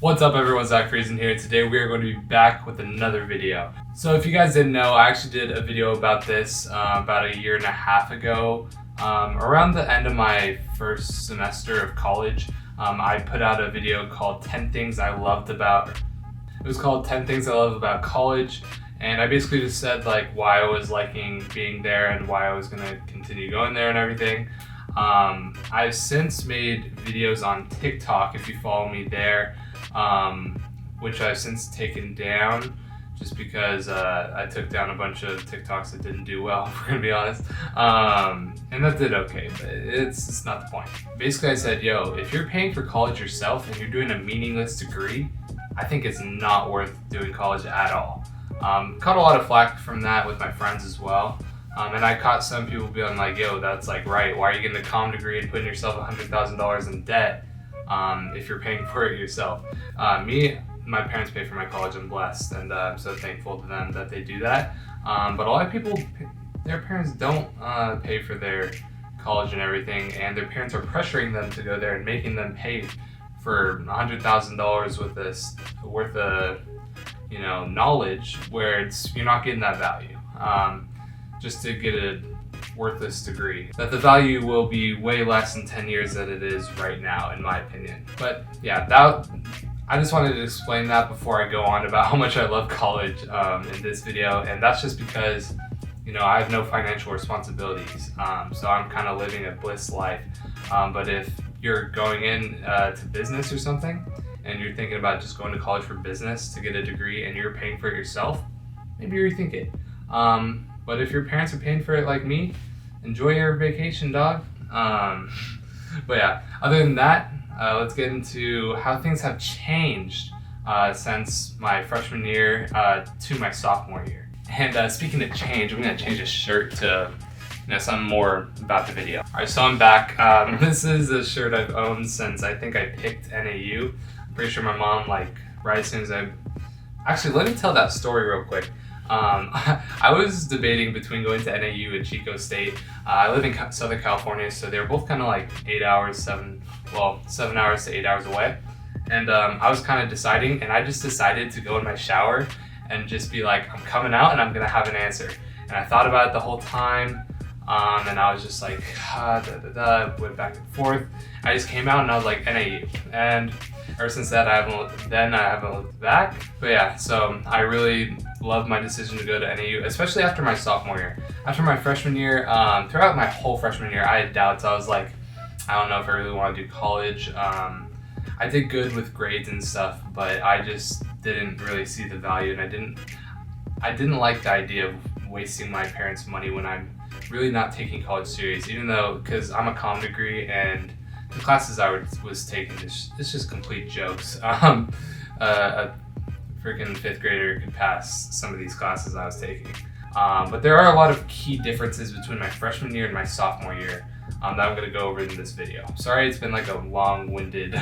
What's up everyone, Zach Friesen here. Today we are going to be back with another video. So if you guys didn't know, I actually did a video about this about a year and a half ago. Around the end of my first semester of college, I put out a video called 10 Things I Loved About. It was called 10 Things I Love About College. And I basically just said like why I was liking being there and why I was going to continue going there and everything. I've since made videos on TikTok, if you follow me there, which I've since taken down just because I took down a bunch of TikToks that didn't do well, if we're gonna be honest. And that did okay, but it's not the point. Basically I said, yo, if you're paying for college yourself and you're doing a meaningless degree, I think it's not worth doing college at all. Caught a lot of flack from that with my friends as well. And I caught some people being like, yo, that's like right. Why are you getting a comm degree and putting yourself $100,000 in debt if you're paying for it yourself? My parents pay for my college. I'm blessed, and I'm so thankful to them that they do that. But a lot of people, their parents don't pay for their college and everything, and their parents are pressuring them to go there and making them pay for $100,000 worth of knowledge where you're not getting that value. Just to get a worthless degree. That the value will be way less in 10 years than it is right now, in my opinion. But yeah, I just wanted to explain that before I go on about how much I love college in this video. And that's just because, I have no financial responsibilities. So I'm kind of living a bliss life. But if you're going in to business or something, and you're thinking about just going to college for business to get a degree and you're paying for it yourself, maybe rethink it. But if your parents are paying for it like me, enjoy your vacation, dog. But yeah, other than that, let's get into how things have changed since my freshman year to my sophomore year. And speaking of change, I'm going to change this shirt to something more about the video. Alright, so I'm back. This is a shirt I've owned since I think I picked NAU. I'm pretty sure my mom, right as soon as Actually, let me tell that story real quick. I was debating between going to NAU and Chico State. I live in Southern California, so they're both kind of like 7 hours to 8 hours away. And I was kind of deciding, and I just decided to go in my shower and just be like, I'm coming out and I'm going to have an answer. And I thought about it the whole time, and I was just like, went back and forth. I just came out and I was like, NAU. And ever since that, I haven't looked back. But yeah, so I really loved my decision to go to NAU, especially after my sophomore year. After my freshman year, throughout my whole freshman year, I had doubts. I was like, I don't know if I really want to do college. I did good with grades and stuff, but I just didn't really see the value, and I didn't like the idea of wasting my parents' money when I'm really not taking college serious, even though, because I'm a comm degree and the classes I was taking, it's just complete jokes. A freaking fifth grader could pass some of these classes I was taking. But there are a lot of key differences between my freshman year and my sophomore year that I'm going to go over in this video. Sorry it's been like a long-winded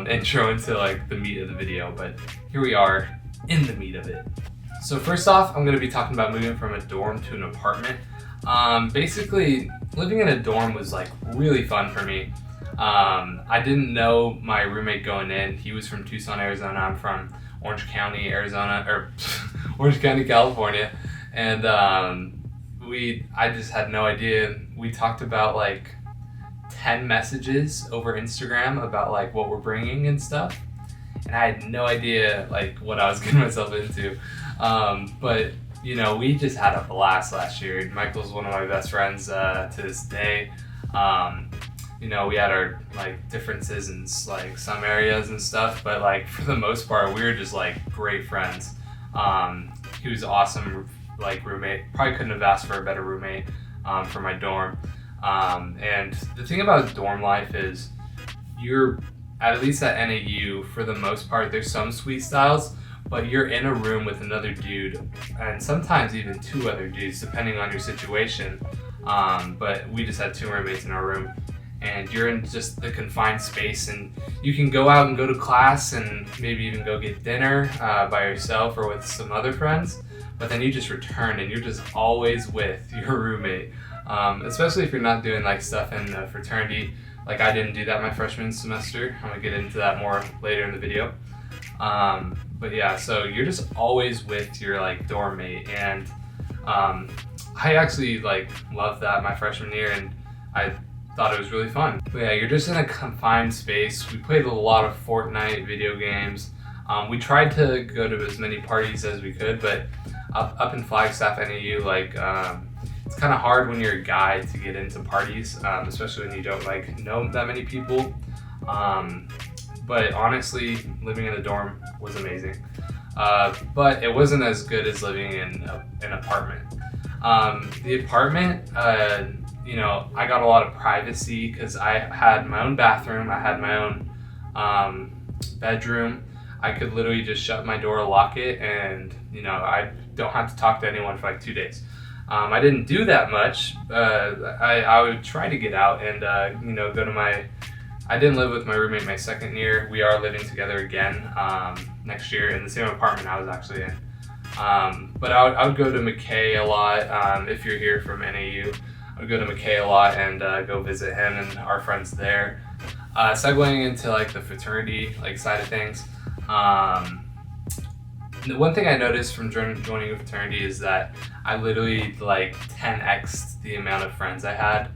intro into the meat of the video, but here we are in the meat of it. So first off, I'm going to be talking about moving from a dorm to an apartment. Basically, living in a dorm was really fun for me. I didn't know my roommate going in. He was from Tucson, Arizona. I'm from Orange County, Arizona, or Orange County, California. And I just had no idea. We talked about 10 messages over Instagram about what we're bringing and stuff. And I had no idea what I was getting myself into. But we just had a blast last year. Michael's one of my best friends to this day. We had our differences in some areas and stuff, but for the most part, we were just great friends. He was awesome, roommate. Probably couldn't have asked for a better roommate for my dorm. And the thing about dorm life is you're, at least at NAU, for the most part, there's some suite styles, but you're in a room with another dude, and sometimes even two other dudes, depending on your situation. But we just had two roommates in our room, and you're in just the confined space, and you can go out and go to class and maybe even go get dinner by yourself or with some other friends, but then you just return and you're just always with your roommate. Especially if you're not doing stuff in the fraternity. Like I didn't do that my freshman semester. I'm gonna get into that more later in the video. But yeah, so you're just always with your like dorm mate, and I actually like loved that my freshman year, and I thought it was really fun. But yeah, you're just in a confined space. We played a lot of Fortnite video games. We tried to go to as many parties as we could, but up in Flagstaff, NAU, like it's kind of hard when you're a guy to get into parties, especially when you don't like know that many people. But honestly, living in a dorm was amazing. But it wasn't as good as living in an apartment. The apartment, you know, I got a lot of privacy because I had my own bathroom, I had my own bedroom. I could literally just shut my door, lock it, and you know, I don't have to talk to anyone for like 2 days. I didn't do that much. I would try to get out and you know, go to my. I didn't live with my roommate my second year. We are living together again next year in the same apartment I was actually in. But I would go to McKay a lot. If you're here from NAU, I would go to McKay a lot and go visit him and our friends there. Segueing into like the fraternity like side of things. The one thing I noticed from joining a fraternity is that I literally like 10x'd the amount of friends I had.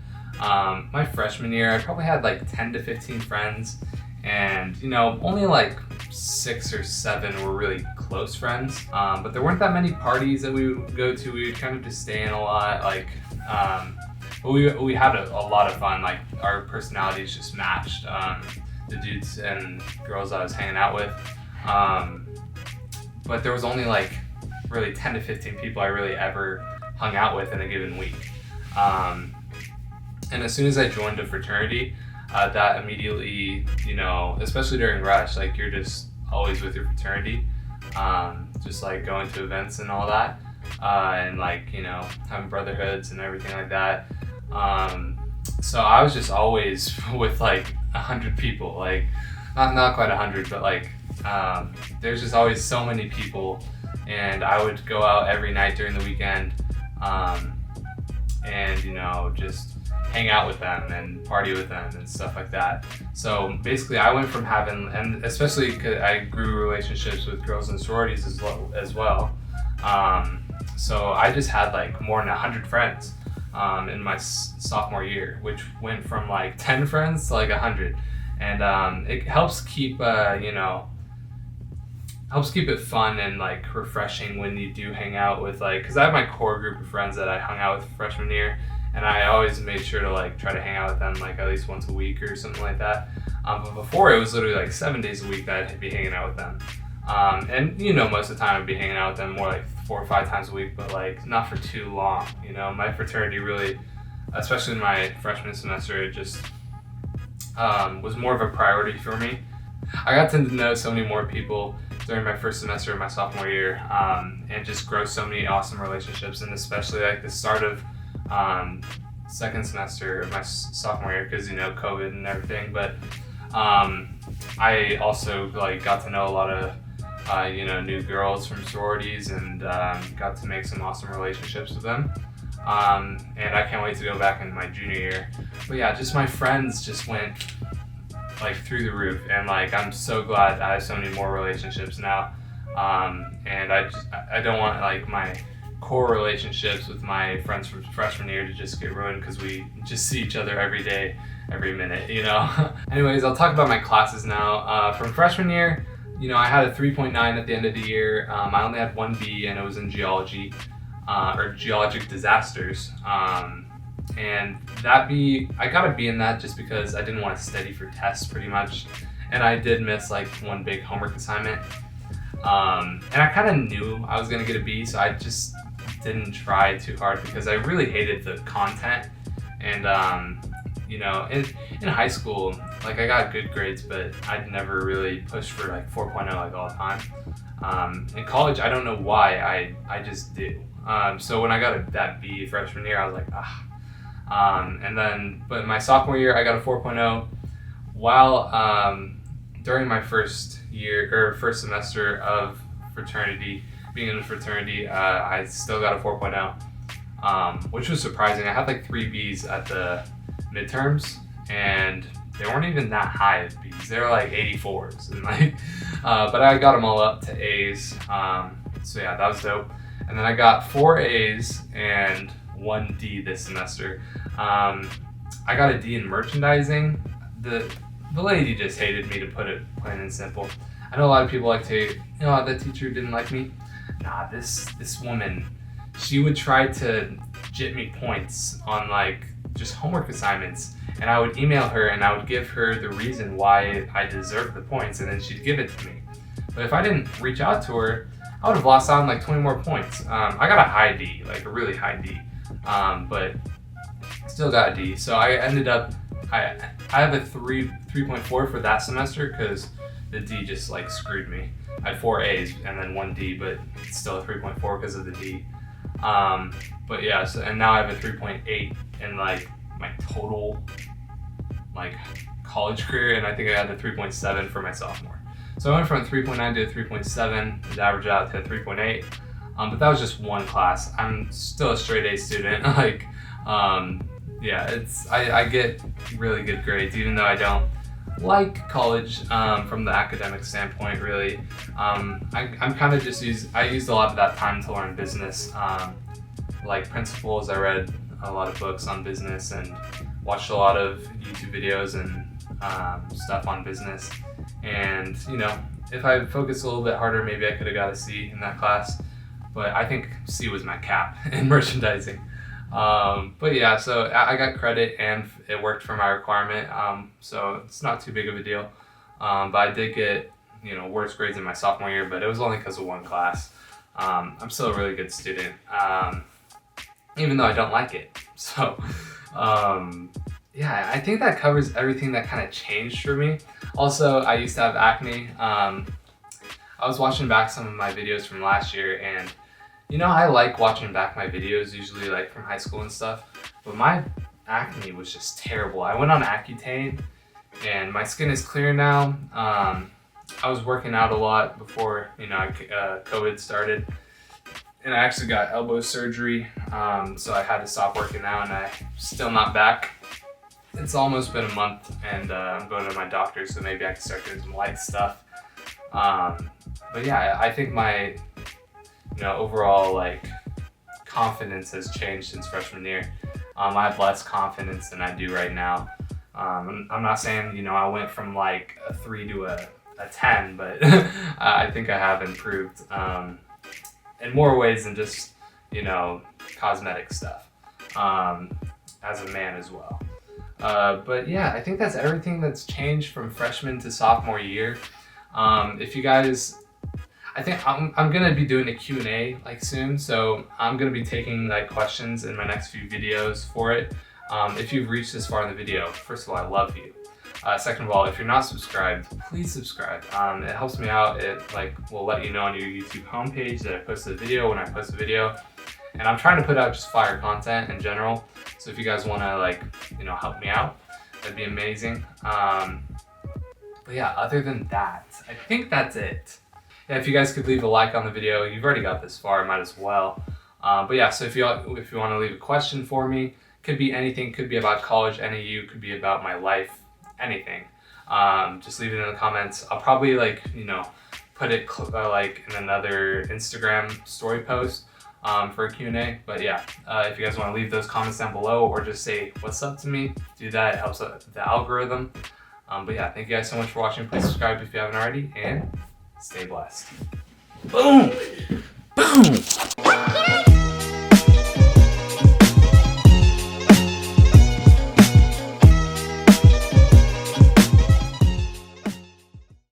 My freshman year, I probably had like 10 to 15 friends, and you know, only like 6 or 7 were really close friends. But there weren't that many parties that we would go to. We would kind of just stay in a lot. Like, but we had a lot of fun. Like our personalities just matched. The dudes and girls I was hanging out with. But there was only like really 10 to 15 people I really ever hung out with in a given week. And as soon as I joined a fraternity, that immediately, you know, especially during rush, like you're just always with your fraternity, just like going to events and all that, and like, you know, having brotherhoods and everything like that. So I was just always with like 100 people, like not quite 100, but like there's just always so many people, and I would go out every night during the weekend, and you know, just hang out with them and party with them and stuff like that. So basically I went from having, and especially because I grew relationships with girls in sororities as well. So I just had like more than 100 friends in my sophomore year, which went from like 10 friends to like 100. And it helps keep, you know, helps keep it fun and like refreshing when you do hang out with like, because I have my core group of friends that I hung out with freshman year, and I always made sure to like try to hang out with them like at least once a week or something like that. But before, it was literally like 7 days a week that I'd be hanging out with them. And you know, most of the time I'd be hanging out with them more like 4 or 5 times a week, but like not for too long. You know, my fraternity really, especially in my freshman semester, it just was more of a priority for me. I got to know so many more people during my first semester of my sophomore year, and just grow so many awesome relationships, and especially like the start of second semester of my sophomore year, because you know, COVID and everything. But I also like got to know a lot of you know, new girls from sororities, and got to make some awesome relationships with them. And I can't wait to go back in my junior year. But yeah, just my friends just went like through the roof, and like I'm so glad I have so many more relationships now. And I don't want like my core relationships with my friends from freshman year to just get ruined because we just see each other every day, every minute, you know. Anyways, I'll talk about my classes now. From freshman year, you know, I had a 3.9 at the end of the year. I only had 1 B, and it was in geology, or geologic disasters. And that B, I got a B in that just because I didn't want to study for tests pretty much. And I did miss like 1 big homework assignment. And I kind of knew I was going to get a B, so I just didn't try too hard because I really hated the content. And, you know, in high school, like I got good grades, but I'd never really pushed for like 4.0 like all the time. In college, I don't know why, I just do. So when I got that B freshman year, I was like, ah. And then, but my sophomore year, I got a 4.0. While during my first year or first semester of fraternity, being in a fraternity, I still got a 4.0, which was surprising. I had like 3 Bs at the midterms, and they weren't even that high as B's. They were like 84s, and like, but I got them all up to A's. So yeah, that was dope. And then I got 4 A's and 1 D this semester. I got a D in merchandising. The lady just hated me, to put it plain and simple. I know a lot of people like to, that teacher didn't like me. Nah, this woman, she would try to get me points on like just homework assignments, and I would email her and I would give her the reason why I deserved the points, and then she'd give it to me. But if I didn't reach out to her, I would have lost out on like 20 more points. I got a high D, like a really high D, but still got a D. So I ended up, I have a 3.4 for that semester because the D just like screwed me. I had 4 A's and then 1 D, but it's still a 3.4 because of the D. But yeah, so, and now I have a 3.8 in like my total like college career, and I think I had a 3.7 for my sophomore. So I went from 3.9 to a 3.7, and averaged out to a 3.8. But that was just one class. I'm still a straight A student. Like, yeah, I get really good grades, even though I don't like college from the academic standpoint, really. I'm kind of just I used a lot of that time to learn business, like principles. I read a lot of books on business and watched a lot of YouTube videos and stuff on business. And if I focused a little bit harder, maybe I could have got a C in that class. But I think C was my cap in merchandising. But yeah, so I got credit and it worked for my requirement. So it's not too big of a deal. But I did get, worse grades in my sophomore year, but it was only because of one class. I'm still a really good student, even though I don't like it. So, yeah, I think that covers everything that kind of changed for me. Also, I used to have acne. I was watching back some of my videos from last year, and I like watching back my videos, usually like from high school and stuff, but my acne was just terrible. I went on Accutane, and my skin is clear now. I was working out a lot before, COVID started, and I actually got elbow surgery, so I had to stop working out, and I'm still not back. It's almost been a month, and I'm going to my doctor, so maybe I can start doing some light stuff. But yeah, I think my overall like confidence has changed since freshman year. I have less confidence than I do right now. I'm not saying I went from like a 3 to a 10, but I think I have improved in more ways than just cosmetic stuff, as a man as well. But yeah, I think that's everything that's changed from freshman to sophomore year. If you guys, I think I'm gonna be doing a Q&A like soon, so I'm gonna be taking like questions in my next few videos for it. If you've reached this far in the video, first of all, I love you. Second of all, if you're not subscribed, please subscribe. It helps me out. It will let you know on your YouTube homepage that I posted a video when I post a video. And I'm trying to put out just fire content in general. So if you guys want to help me out, that'd be amazing. But yeah, other than that, I think that's it. Yeah, if you guys could leave a like on the video, you've already got this far, might as well. But yeah, so if you want to leave a question for me, could be anything, could be about college, NAU, could be about my life, anything. Just leave it in the comments. I'll probably put it in another Instagram story post for a Q&A. But yeah, if you guys want to leave those comments down below or just say what's up to me, do that. It helps the algorithm. But yeah, thank you guys so much for watching. Please subscribe if you haven't already, and stay blessed. Boom!